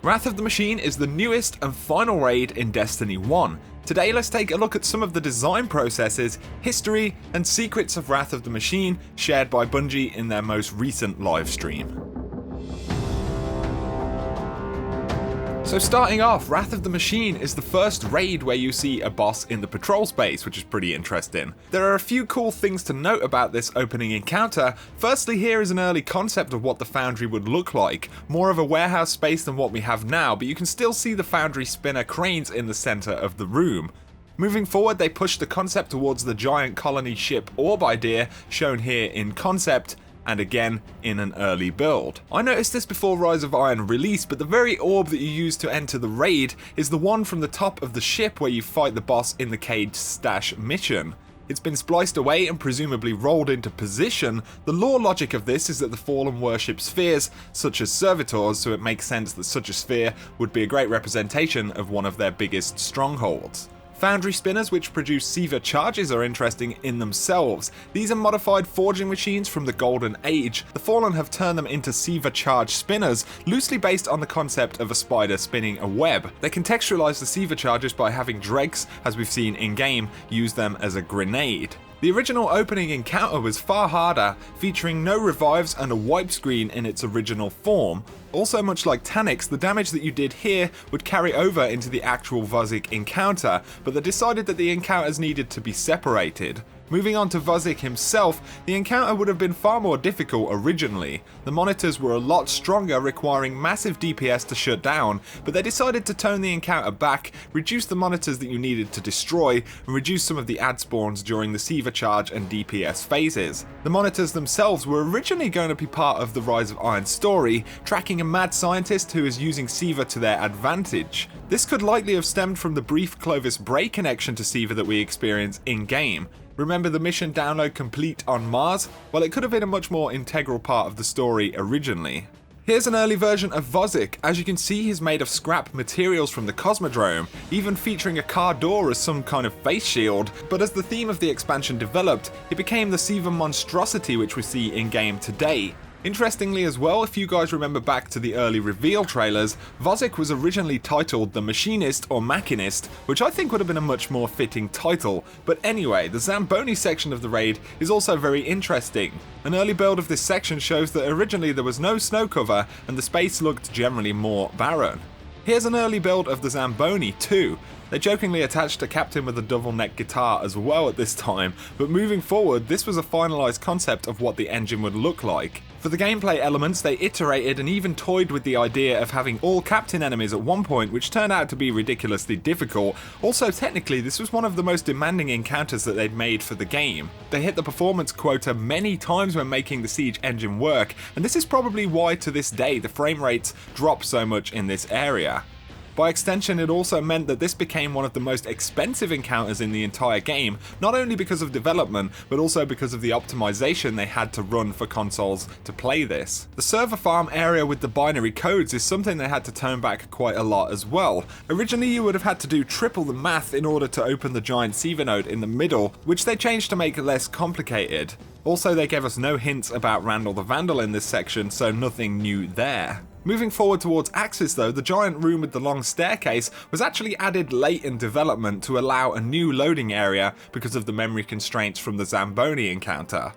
Wrath of the Machine is the newest and final raid in Destiny 1. Today let's take a look at some of the design processes, history, and secrets of Wrath of the Machine shared by Bungie in their most recent livestream. So starting off, Wrath of the Machine is the first raid where you see a boss in the patrol space, which is pretty interesting. There are a few cool things to note about this opening encounter. Firstly, here is an early concept of what the Foundry would look like. More of a warehouse space than what we have now, but you can still see the Foundry Spinner cranes in the center of the room. Moving forward, they push the concept towards the giant colony ship orb idea, shown here in concept, and again in an early build. I noticed this before Rise of Iron release, but the very orb that you use to enter the raid is the one from the top of the ship where you fight the boss in the Cage Stash mission. It's been spliced away and presumably rolled into position. The lore logic of this is that the Fallen worship spheres, such as servitors, so it makes sense that such a sphere would be a great representation of one of their biggest strongholds. Foundry Spinners, which produce Siva charges, are interesting in themselves. These are modified forging machines from the Golden Age. The Fallen have turned them into Siva charge spinners, loosely based on the concept of a spider spinning a web. They contextualize the Siva charges by having dregs, as we've seen in-game, use them as a grenade. The original opening encounter was far harder, featuring no revives and a wipe screen in its original form. Also, much like Taniks, the damage that you did here would carry over into the actual Vasek encounter, but they decided that the encounters needed to be separated. Moving on to Vasek himself, the encounter would have been far more difficult originally. The monitors were a lot stronger, requiring massive DPS to shut down, but they decided to tone the encounter back, reduce the monitors that you needed to destroy, and reduce some of the ad spawns during the Siva charge and DPS phases. The monitors themselves were originally going to be part of the Rise of Iron story, tracking a mad scientist who is using Siva to their advantage. This could likely have stemmed from the brief Clovis Bray connection to Siva that we experience in-game. Remember the mission download complete on Mars? Well, it could have been a much more integral part of the story originally. Here's an early version of Vasek. As you can see, he's made of scrap materials from the Cosmodrome, even featuring a car door as some kind of face shield, but as the theme of the expansion developed, it became the Siva monstrosity which we see in-game today. Interestingly as well, if you guys remember back to the early reveal trailers, Vasek was originally titled the Machinist or Machinist, which I think would have been a much more fitting title. But anyway, the Zamboni section of the raid is also very interesting. An early build of this section shows that originally there was no snow cover and the space looked generally more barren. Here's an early build of the Zamboni too. They jokingly attached a captain with a double neck guitar as well at this time, but moving forward, this was a finalised concept of what the engine would look like. For the gameplay elements, they iterated and even toyed with the idea of having all captain enemies at one point, which turned out to be ridiculously difficult. Also, technically, this was one of the most demanding encounters that they'd made for the game. They hit the performance quota many times when making the Siege engine work, and this is probably why to this day the frame rates drop so much in this area. By extension, it also meant that this became one of the most expensive encounters in the entire game, not only because of development, but also because of the optimization they had to run for consoles to play this. The server farm area with the binary codes is something they had to tone back quite a lot as well. Originally, you would have had to do triple the math in order to open the giant Siva node in the middle, which they changed to make it less complicated. Also, they gave us no hints about Randall the Vandal in this section, so nothing new there. Moving forward towards Axis though, the giant room with the long staircase was actually added late in development to allow a new loading area because of the memory constraints from the Zamboni encounter.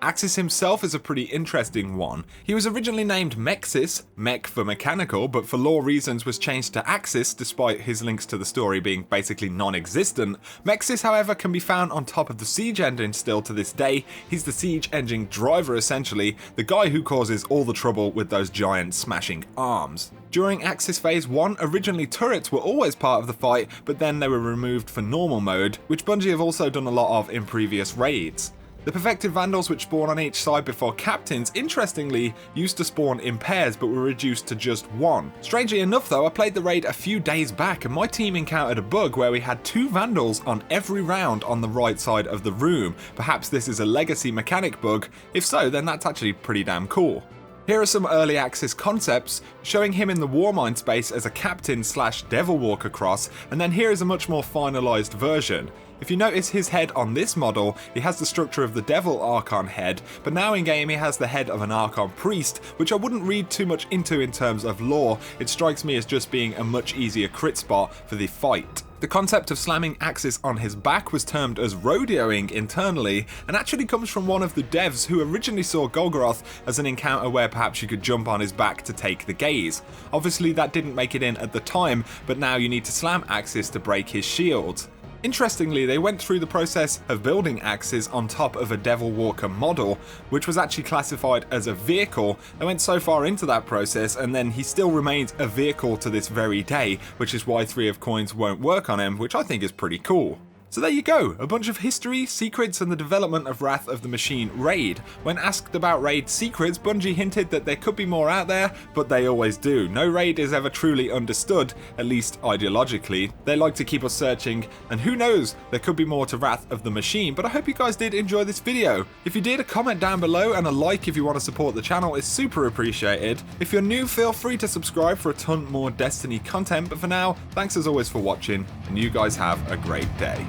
Axis himself is a pretty interesting one. He was originally named Mexis, mech for mechanical, but for lore reasons was changed to Axis despite his links to the story being basically non-existent. Mexis, however, can be found on top of the Siege engine still to this day. He's the Siege engine driver essentially, the guy who causes all the trouble with those giant smashing arms. During Axis Phase 1, originally turrets were always part of the fight, but then they were removed for normal mode, which Bungie have also done a lot of in previous raids. The perfected Vandals, which spawn on each side before captains, interestingly used to spawn in pairs but were reduced to just one. Strangely enough though, I played the raid a few days back and my team encountered a bug where we had 2 Vandals on every round on the right side of the room. Perhaps this is a legacy mechanic bug. If so, then that's actually pretty damn cool. Here are some early access concepts, showing him in the Warmind space as a captain / Devil Walker cross, and then here is a much more finalised version. If you notice his head on this model, he has the structure of the Devil Archon head, but now in game he has the head of an Archon priest, which I wouldn't read too much into in terms of lore. It strikes me as just being a much easier crit spot for the fight. The concept of slamming axes on his back was termed as rodeoing internally, and actually comes from one of the devs who originally saw Golgoroth as an encounter where perhaps you could jump on his back to take the gaze. Obviously that didn't make it in at the time, but now you need to slam axes to break his shield. Interestingly, they went through the process of building axes on top of a Devil Walker model, which was actually classified as a vehicle. They went so far into that process, and then he still remains a vehicle to this very day, which is why 3 of Coins won't work on him, which I think is pretty cool. So there you go, a bunch of history, secrets, and the development of Wrath of the Machine Raid. When asked about raid secrets, Bungie hinted that there could be more out there, but they always do. No raid is ever truly understood, at least ideologically. They like to keep us searching, and who knows, there could be more to Wrath of the Machine, but I hope you guys did enjoy this video. If you did, a comment down below and a like if you want to support the channel is super appreciated. If you're new, feel free to subscribe for a ton more Destiny content, but for now, thanks as always for watching, and you guys have a great day.